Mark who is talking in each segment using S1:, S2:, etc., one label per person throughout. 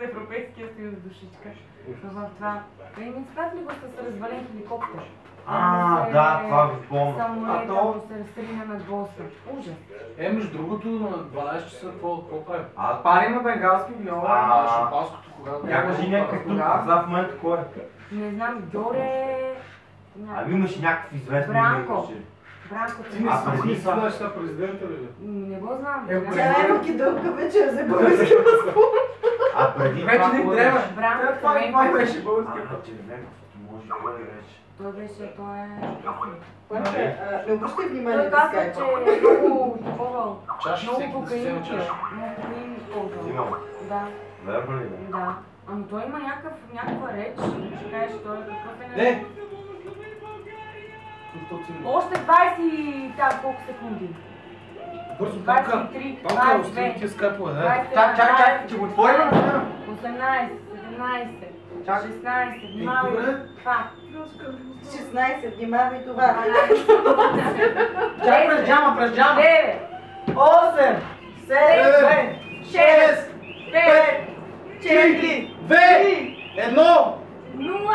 S1: Европейския съюз душичка. В това. Не изпратили го с развален хеликоптер.
S2: Да, това го помня.
S1: Самолета му се разстрина над Бостън. Ужас.
S3: Между другото, на 12 часа какво правим?
S4: Пари има бенгалски виола.
S3: Шампанското кога?
S2: Я кажи някакъв тук, в момента кой е?
S1: Не знам, Георге...
S2: Имаш някакъв известен
S1: Бранко. Бранко.
S3: Ти не си знаеш на президента ли?
S1: Не го знам.
S5: Тя Македонка вече е за български паспорт.
S2: Преди
S4: вече не трябва.
S1: Бранко.
S4: Това беше български
S2: може да вече.
S1: Той беше, той е...
S5: Не обръщай внимание
S1: Той
S5: на
S1: казва,
S5: скайпа.
S1: че е много такова...
S3: Чаши, всеки да си вземе чаши.
S1: Много кокаин използвал.
S2: Имам.
S1: Да.
S2: Верно ли?
S1: Да. Ами той има някаква реч, ще кажеш, той е какъв е...
S3: Не!
S1: Още 20 и там колко секунди.
S3: Бързо, Банка!
S1: 23,
S3: Банка, остави тия скайпове, да?
S4: Чакай, че го отворим.
S1: 18, 17, 16, внимавай. Това.
S5: 16, внимавай това.
S4: Чакай, през джама.
S1: 9,
S4: 8, 7,
S1: 6, 5,
S4: 4, 2, 1.
S1: 0!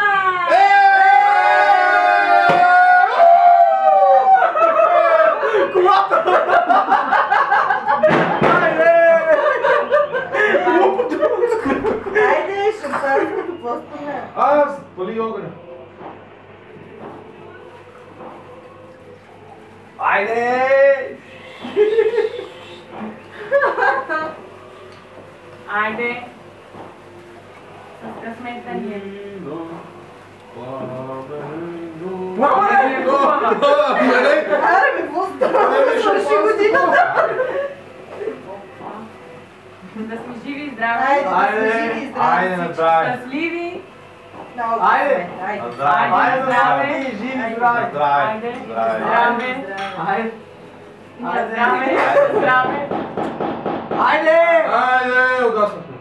S5: Айде, шампанското, просто не.
S3: Пали огъня.
S4: Айде!
S1: Айде! С късмета ни е.
S5: Аре, бе, какво става? Свърши годината.
S1: Да сме живи и здрави.
S5: Айде, да сме живи и здрави.
S2: Айде, направи.
S1: Щастливи.
S5: Много
S4: Айде.
S5: добре, айде.
S1: Айде, здраве.
S4: Живи, здрави.
S1: Айде, здраве.
S4: Айде.
S1: Здраве. Здраве.
S4: Айде!
S3: Айде, угаснахме.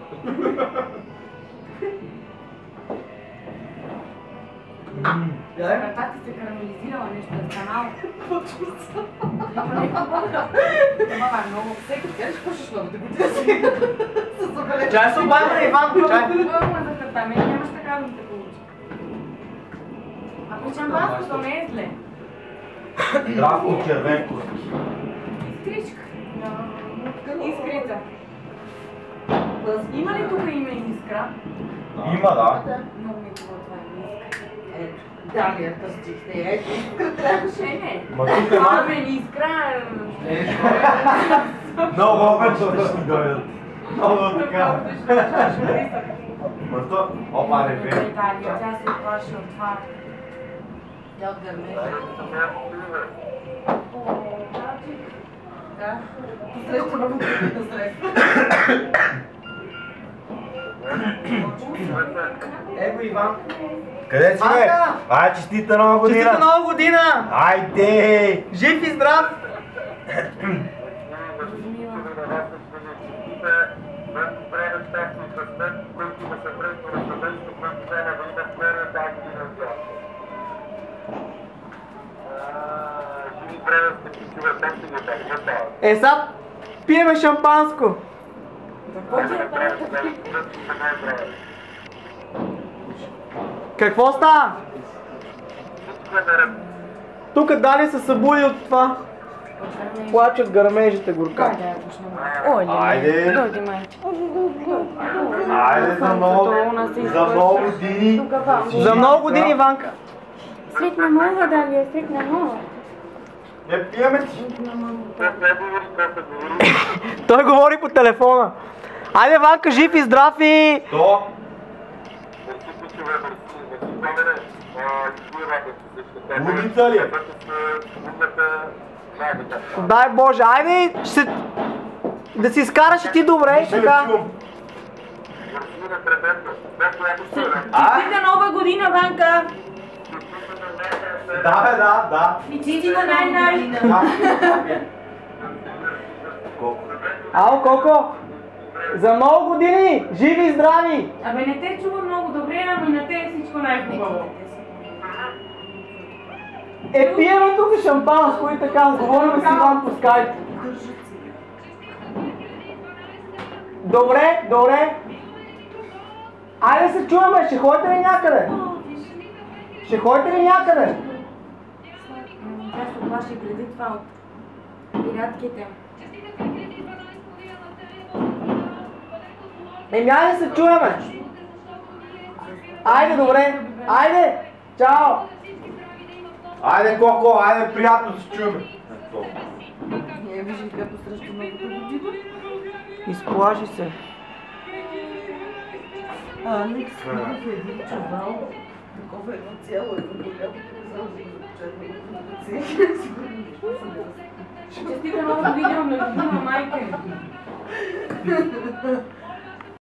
S1: Краката ти се карамелизирала, нещо е станало. Ама много.
S5: Всеки кажеш, пушиш новите година си. С забележка.
S4: Чай се обадя, Иван, чай.
S1: Това за крата, мен нямаш така да те получи. Ако шампанското не е зле.
S2: Здраво, червенко.
S1: Искричка. Искрица. Има ли тук име Искра?
S2: Има, да.
S1: Много ми е хубаво това име Искра.
S5: Ето, Далията стихне, ето, Искра трябваше.
S1: Не.
S2: Ма тук е
S1: Това мен Искра.
S2: много обичате ще дойдат. Много така. Ма то, опа, ребе.
S1: Италия, тя се плаши от това.
S5: Я от гърмежа. Да. Посреща много да среща.
S4: Его, Иван.
S2: Къде си, бе? Ай, честита нова година!
S4: Честита нова година!
S2: Айде!
S4: Жив и здрав! Сега пиеме шампанско! Какво става? Тук Дани се събуди от това. Плачат гърмежите горка.
S2: Айде!
S1: Дойди, майче.
S2: Айде за много години!
S4: За много години, Иванка!
S1: Срекна мога, Далия, срекна мога.
S2: Не пиеме ти!
S4: Той говори по телефона. Айде, Ванка, жив и здрав и...
S2: То? Лудица ли?
S4: Дай Боже, айде, да си изкараш и ти добре и така.
S1: Честита нова година, Ванка!
S2: Да, бе, да.
S1: И честита най-най!
S2: Колко?
S4: Ало, Коко! За много години! Живи и здрави!
S1: Абе, не те чува много добре, ами на те е всичко най-хубаво.
S4: Пиеме тук шампанско и така, говорим с Иван по скайп. Добре. се чуваме, ще ходите ли някъде? Ще ходите ли някъде?
S1: Тя се оплаши преди това от пиратките.
S4: Айде се чуваме! Айде, добре! Айде! Чао!
S2: Айде, Коко, айде, приятно се чуем.
S5: Не виждам като срещу многото година.
S4: Изплаши се.
S5: Алекс Хубов е един чувал. Такова едно цяло, едно голямо,
S1: Честита ново видео на любима майка.